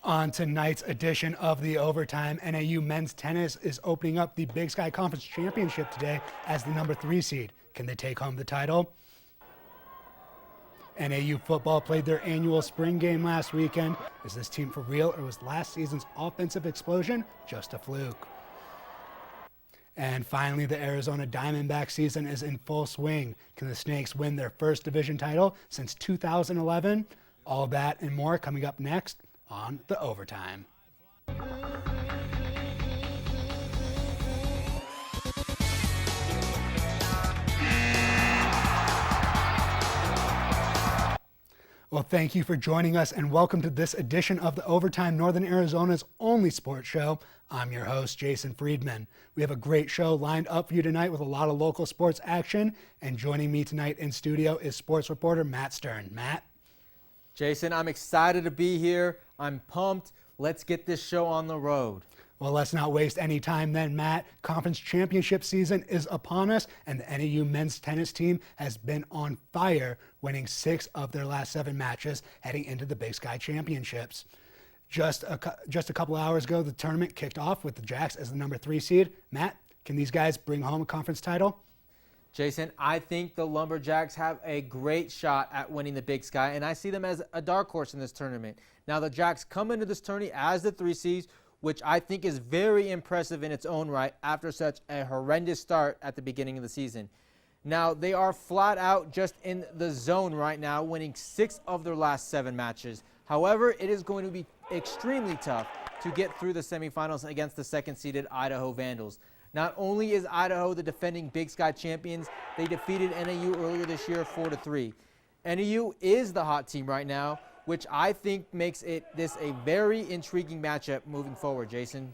On tonight's edition of the Overtime, NAU men's tennis is opening up the Big Sky Conference Championship today as the number 3 seed. Can they take home the title? NAU football played their annual spring game last weekend. Is this team for real, or was last season's offensive explosion just a fluke? And finally, the Arizona Diamondbacks season is in full swing. Can the Snakes win their first division title since 2011? All that and more coming up next on the Overtime. Well, thank you for joining us and welcome to this edition of the Overtime, Northern Arizona's only sports show. I'm your host, Jason Friedman. We have a great show lined up for you tonight with a lot of local sports action. And joining me tonight in studio is sports reporter Matt Stern. Matt? Jason, I'm excited to be here. I'm pumped. Let's get this show on the road. Well, let's not waste any time then, Matt. Conference championship season is upon us, and the NAU men's tennis team has been on fire, winning 6 of their last 7 matches heading into the Big Sky Championships. Just a couple hours ago, the tournament kicked off with the Jacks as the number 3 seed. Matt, can these guys bring home a conference title? Jason, I think the Lumberjacks have a great shot at winning the Big Sky, and I see them as a dark horse in this tournament. Now, the Jacks come into this tourney as the 3 seeds, which I think is very impressive in its own right after such a horrendous start at the beginning of the season. Now, they are flat out just in the zone right now, winning 6 of their last 7 matches. However, it is going to be extremely tough to get through the semifinals against the 2nd-seeded Idaho Vandals. Not only is Idaho the defending Big Sky champions, they defeated NAU earlier this year 4-3. NAU is the hot team right now, which I think makes this a very intriguing matchup moving forward, Jason.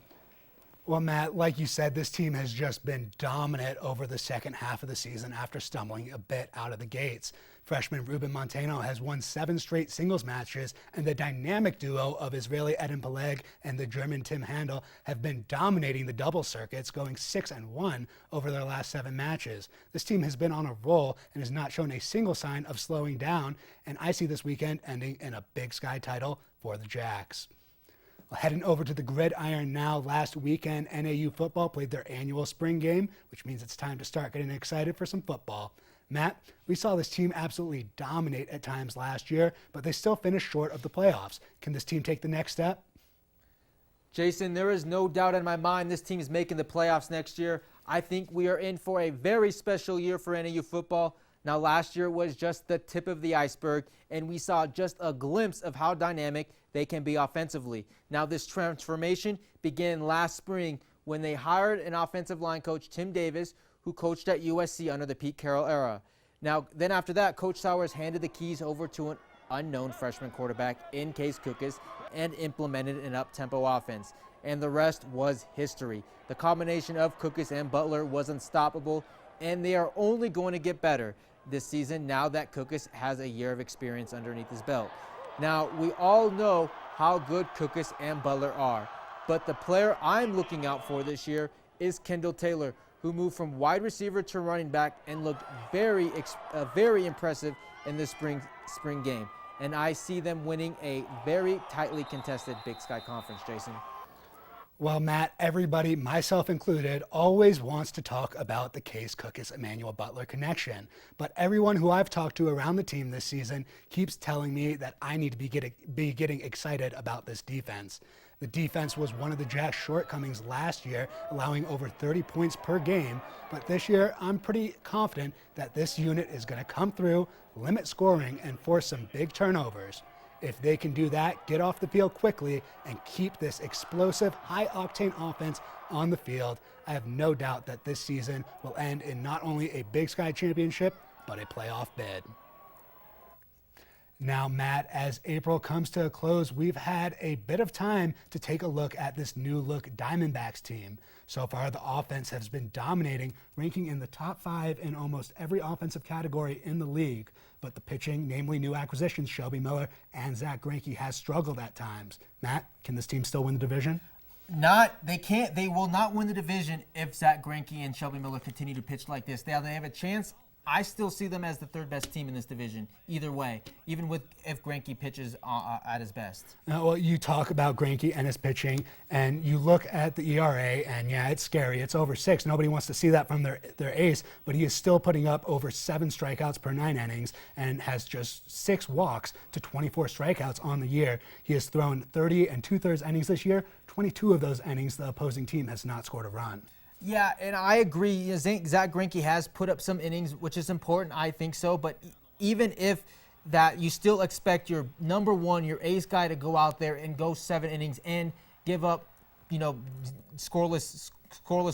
Well, Matt, like you said, this team has just been dominant over the second half of the season after stumbling a bit out of the gates. Freshman Ruben Montano has won 7 straight singles matches, and the dynamic duo of Israeli Eden Peleg and the German Tim Handel have been dominating the double circuits, going 6-1 over their last 7 matches. This team has been on a roll and has not shown a single sign of slowing down, and I see this weekend ending in a Big Sky title for the Jacks. Well, heading over to the gridiron now, last weekend, NAU football played their annual spring game, which means it's time to start getting excited for some football. Matt, we saw this team absolutely dominate at times last year, but they still finished short of the playoffs. Can this team take the next step? Jason, there is no doubt in my mind this team is making the playoffs next year. I think we are in for a very special year for NAU football. Now, last year was just the tip of the iceberg, and we saw just a glimpse of how dynamic they can be offensively. Now, this transformation began last spring when they hired an offensive line coach, Tim Davis, who coached at USC under the Pete Carroll era. Now, then after that, Coach Sowers handed the keys over to an unknown freshman quarterback in Case Cookus and implemented an up-tempo offense. And the rest was history. The combination of Cookus and Butler was unstoppable, and they are only going to get better this season now that Cookus has a year of experience underneath his belt. Now, we all know how good Cookus and Butler are, but the player I'm looking out for this year is Kendall Taylor, who moved from wide receiver to running back and looked very impressive in this spring game. And I see them winning a very tightly contested Big Sky Conference, Jason. Well, Matt, everybody, myself included, always wants to talk about the Case Cookus-Emmanuel Butler connection. But everyone who I've talked to around the team this season keeps telling me that I need to be getting excited about this defense. The defense was one of the Jacks' shortcomings last year, allowing over 30 points per game. But this year, I'm pretty confident that this unit is going to come through, limit scoring, and force some big turnovers. If they can do that, get off the field quickly, and keep this explosive, high-octane offense on the field, I have no doubt that this season will end in not only a Big Sky championship, but a playoff bid. Now, Matt, as April comes to a close, we've had a bit of time to take a look at this new-look Diamondbacks team. So far, the offense has been dominating, ranking in the top 5 in almost every offensive category in the league. But the pitching, namely new acquisitions Shelby Miller and Zach Greinke, has struggled at times. Matt, can this team still win the division? They will not win the division if Zach Greinke and Shelby Miller continue to pitch like this. They have a chance. I still see them as the third best team in this division, either way, even if Greinke pitches at his best. Well, you talk about Greinke and his pitching, and you look at the ERA, and yeah, it's scary. It's over 6. Nobody wants to see that from their ace, but he is still putting up over 7 strikeouts per 9 innings and has just 6 walks to 24 strikeouts on the year. He has thrown 30 2/3 innings this year. 22 of those innings, the opposing team has not scored a run. Yeah, and I agree. Zach Greinke has put up some innings, which is important. I think so. But even if that, you still expect your number one, your ace guy, to go out there and go 7 innings and give up, scoreless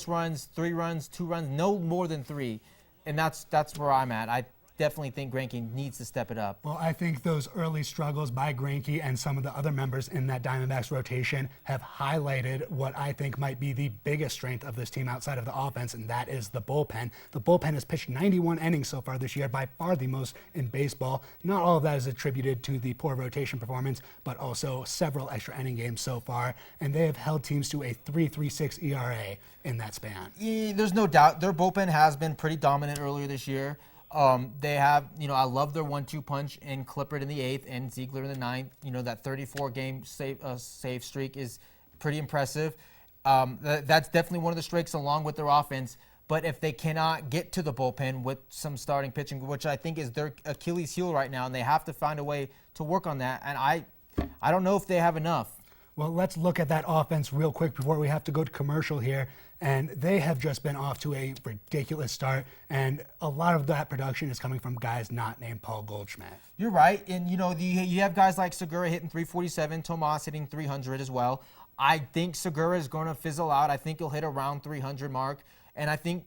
runs, 3 runs, 2 runs, no more than 3, and that's where I'm at. I definitely think Greinke needs to step it up. Well, I think those early struggles by Greinke and some of the other members in that Diamondbacks rotation have highlighted what I think might be the biggest strength of this team outside of the offense, and that is the bullpen. The bullpen has pitched 91 innings so far this year, by far the most in baseball. Not all of that is attributed to the poor rotation performance, but also several extra inning games so far, and they have held teams to a 3.36 ERA in that span. There's no doubt their bullpen has been pretty dominant earlier this year. They have, I love their 1-2 punch in Clippard in the 8th and Ziegler in the 9th. That 34-game save streak is pretty impressive. That's definitely one of the strengths along with their offense. But if they cannot get to the bullpen with some starting pitching, which I think is their Achilles heel right now, and they have to find a way to work on that, and I don't know if they have enough. Well, let's look at that offense real quick before we have to go to commercial here. And they have just been off to a ridiculous start. And a lot of that production is coming from guys not named Paul Goldschmidt. You're right. And, you have guys like Segura hitting 347, Tomas hitting 300 as well. I think Segura is going to fizzle out. I think he'll hit around 300 mark. And I think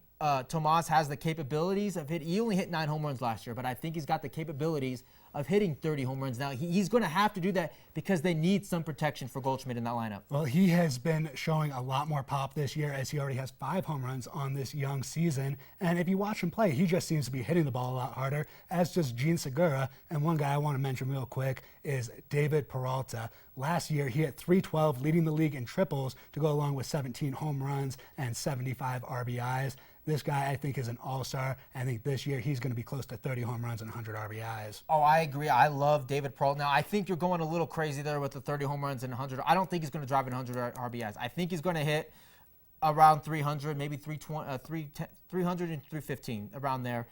Tomas has the capabilities of he only hit 9 home runs last year, but I think he's got the capabilities of hitting 30 home runs now. He's going to have to do that because they need some protection for Goldschmidt in that lineup. Well, he has been showing a lot more pop this year, as he already has 5 home runs on this young season. And if you watch him play, he just seems to be hitting the ball a lot harder, as does Gene Segura. And one guy I want to mention real quick is David Peralta. Last year, he hit .312, leading the league in triples to go along with 17 home runs and 75 RBIs. This guy, I think, is an all-star. I think this year he's going to be close to 30 home runs and 100 RBIs. Oh, I agree. I love David Peralta. Now, I think you're going a little crazy there with the 30 home runs and 100. I don't think he's going to drive in 100 RBIs. I think he's going to hit around 300, maybe 300 and 315, around there,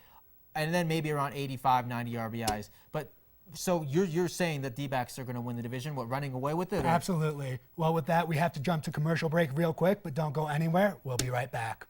and then maybe around 85, 90 RBIs. But so you're saying that D-backs are going to win the division? What, running away with it? Or? Absolutely. Well, with that, we have to jump to commercial break real quick, but don't go anywhere. We'll be right back.